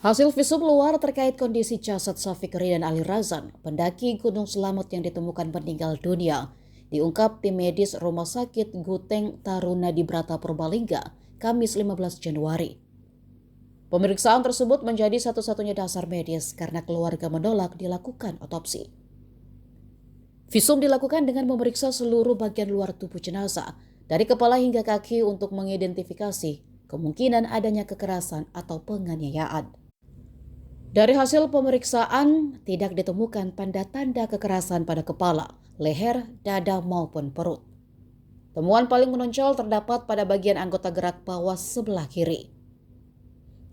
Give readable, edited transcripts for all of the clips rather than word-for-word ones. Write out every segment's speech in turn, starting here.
Hasil visum luar terkait kondisi jasad Syafiq Ridwan Ali Razan, pendaki Gunung Slamet yang ditemukan meninggal dunia, diungkap tim medis Rumah Sakit Guteng Taruna di Brata Purbalingga, Kamis 15 Januari. Pemeriksaan tersebut menjadi satu-satunya dasar medis karena keluarga menolak dilakukan otopsi. Visum dilakukan dengan memeriksa seluruh bagian luar tubuh jenazah, dari kepala hingga kaki untuk mengidentifikasi kemungkinan adanya kekerasan atau penganiayaan. Dari hasil pemeriksaan, tidak ditemukan tanda-tanda kekerasan pada kepala, leher, dada maupun perut. Temuan paling menonjol terdapat pada bagian anggota gerak bawah sebelah kiri.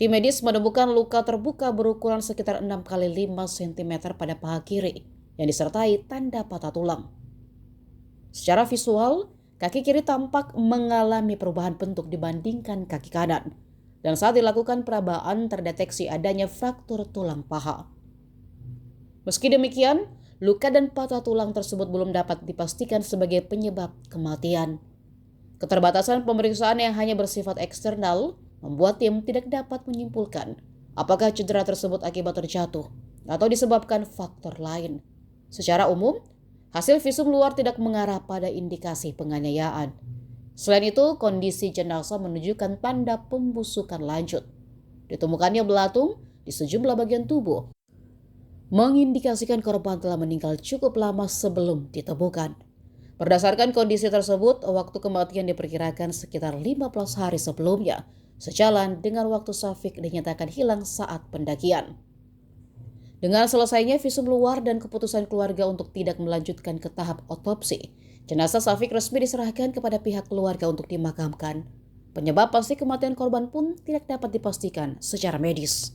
Tim medis menemukan luka terbuka berukuran sekitar 6 x 5 cm pada paha kiri, yang disertai tanda patah tulang. Secara visual, kaki kiri tampak mengalami perubahan bentuk dibandingkan kaki kanan. Dan saat dilakukan perabaan terdeteksi adanya fraktur tulang paha. Meski demikian, luka dan patah tulang tersebut belum dapat dipastikan sebagai penyebab kematian. Keterbatasan pemeriksaan yang hanya bersifat eksternal membuat tim tidak dapat menyimpulkan apakah cedera tersebut akibat terjatuh atau disebabkan faktor lain. Secara umum, hasil visum luar tidak mengarah pada indikasi penganiayaan. Selain itu, kondisi jenazah menunjukkan tanda pembusukan lanjut. Ditemukannya belatung di sejumlah bagian tubuh, mengindikasikan korban telah meninggal cukup lama sebelum ditemukan. Berdasarkan kondisi tersebut, waktu kematian diperkirakan sekitar 15 hari sebelumnya, sejalan dengan waktu Syafiq dinyatakan hilang saat pendakian. Dengan selesainya visum luar dan keputusan keluarga untuk tidak melanjutkan ke tahap otopsi, jenazah Syafiq resmi diserahkan kepada pihak keluarga untuk dimakamkan. Penyebab pasti kematian korban pun tidak dapat dipastikan secara medis.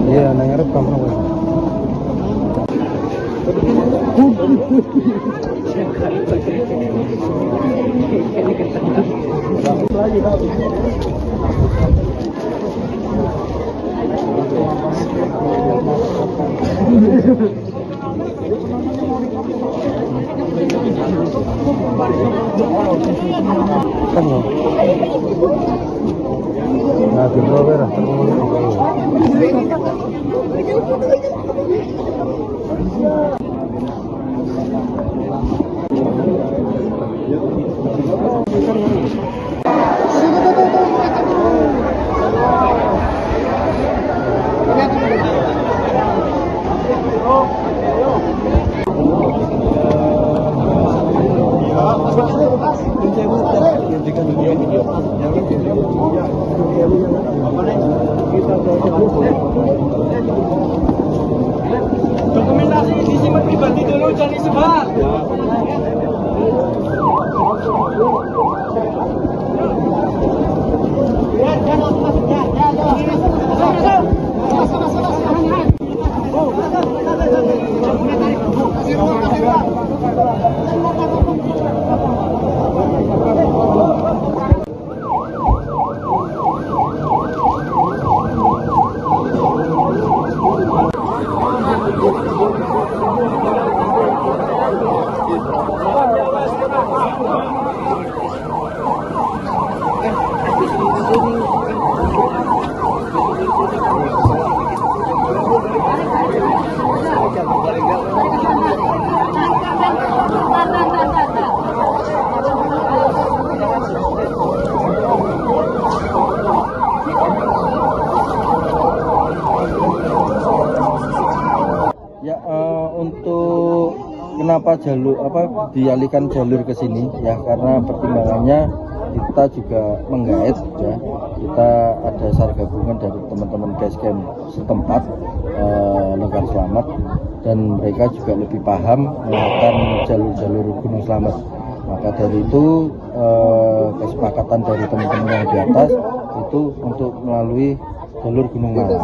Iya, nangarap kamu. Nah, di bawah dokumentasi disimpan pribadi dulu, jangan disebar. Ya, untuk kenapa dialihkan jalur ke sini ya, karena pertimbangannya kita juga menggait ya, kita ada SAR gabungan dari teman-teman basecamp setempat Lingkar Slamet, dan mereka juga lebih paham menggunakan jalur-jalur Gunung Slamet. Maka dari itu kesepakatan dari teman-teman yang di atas itu untuk melalui jalur Gunung Malang.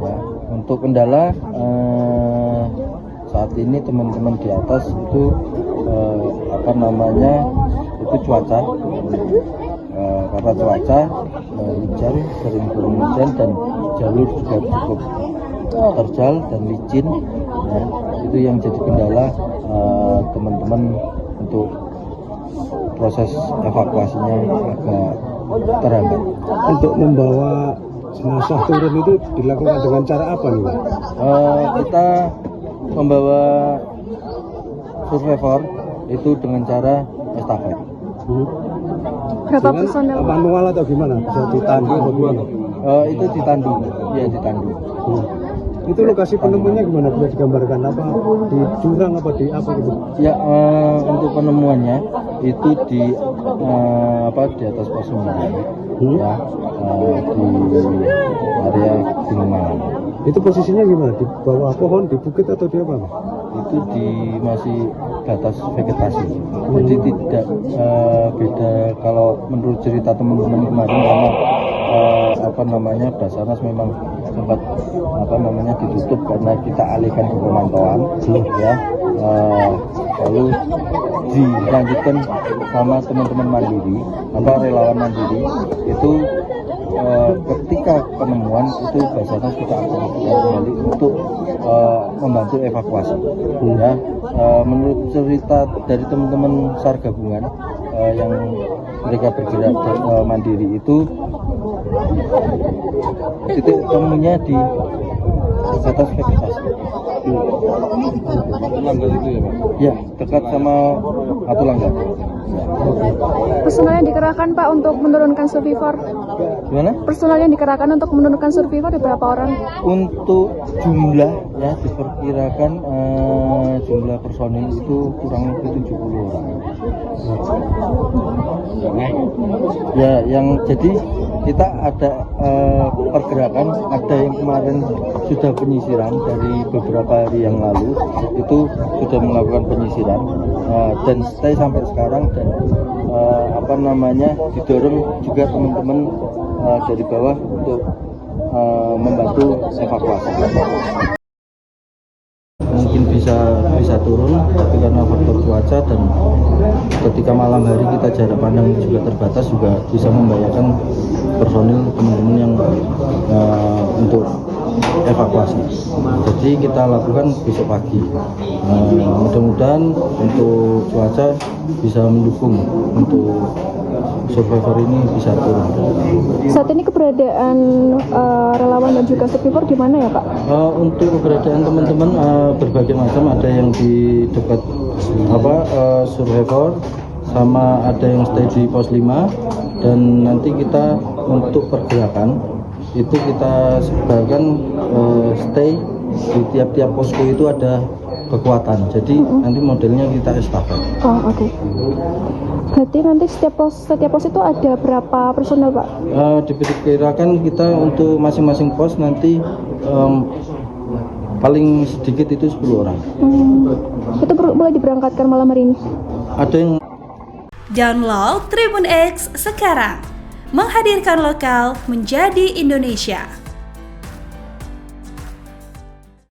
Ya, untuk kendala saat ini teman-teman di atas itu apa namanya itu cuaca. Karena cuaca hujan, sering turun hujan dan jalur juga cukup terjal dan licin, ya, itu yang jadi kendala teman-teman untuk proses evakuasinya agak terhambat. Untuk membawa jenazah turun itu dilakukan dengan cara apa nih Pak? Kita membawa survivor itu dengan cara estafet. Berapa personel? Manual atau gimana? Bisa ditandu atau gimana? Itu ditandu, ya ditandu. Itu lokasi penemuannya gimana? Bisa digambarkan apa? Di jurang apa di apa gitu? Ya, untuk penemuannya itu di di atas pos 9, ya, di area Gunung Malang. Itu posisinya gimana? Di bawah pohon, di bukit atau di apa? Itu di masih batas vegetasi. Jadi tidak beda kalau menurut cerita teman-teman kemarin, karena Basarnas memang sempat ditutup karena kita alihkan ke pemantauan, ya, lalu dilanjutkan sama teman-teman mandiri, relawan mandiri itu. Ketika penemuan itu Basarnas kita aktifkan kembali untuk membantu evakuasi. Ya, menurut cerita dari teman-teman SAR gabungan yang mereka bergerak mandiri itu, titik temunya di atas vegetasi. Langgar itu ya Pak? Ya, dekat sama Atulanggar. Personel yang dikerahkan Pak untuk menurunkan survivor? Gimana? Personel yang dikerahkan untuk menurunkan survivor ada berapa orang? Untuk jumlah, ya, diperkirakan jumlah personil itu kurang lebih 70 orang. Ya, yang jadi kita ada pergerakan, ada yang kemarin sudah penyisiran dari beberapa hari yang lalu, itu sudah melakukan penyisiran dan stay sampai sekarang, dan didorong juga teman-teman dari bawah untuk membantu evakuasi. Mungkin bisa turun, tapi karena faktor cuaca dan ketika malam hari kita jarak pandang juga terbatas, juga bisa membahayakan personil teman-teman yang untuk evakuasi. Jadi kita lakukan besok pagi. Mudah-mudahan untuk cuaca bisa mendukung untuk survivor ini bisa turun. Saat ini keberadaan relawan dan juga survivor di mana ya Pak? Untuk keberadaan teman-teman berbagai macam, ada yang di dekat survivor, sama ada yang stay di pos 5, dan nanti kita untuk pergerakan itu kita sebarkan stay di tiap-tiap posko itu ada kekuatan. Jadi nanti modelnya kita estafet. Oh, oke. Berarti nanti setiap pos itu ada berapa personel Pak? Diperkirakan kita untuk masing-masing pos nanti paling sedikit itu 10 orang. Itu boleh diberangkatkan malam hari ini? Ada yang Download Tribun X sekarang, menghadirkan lokal menjadi Indonesia.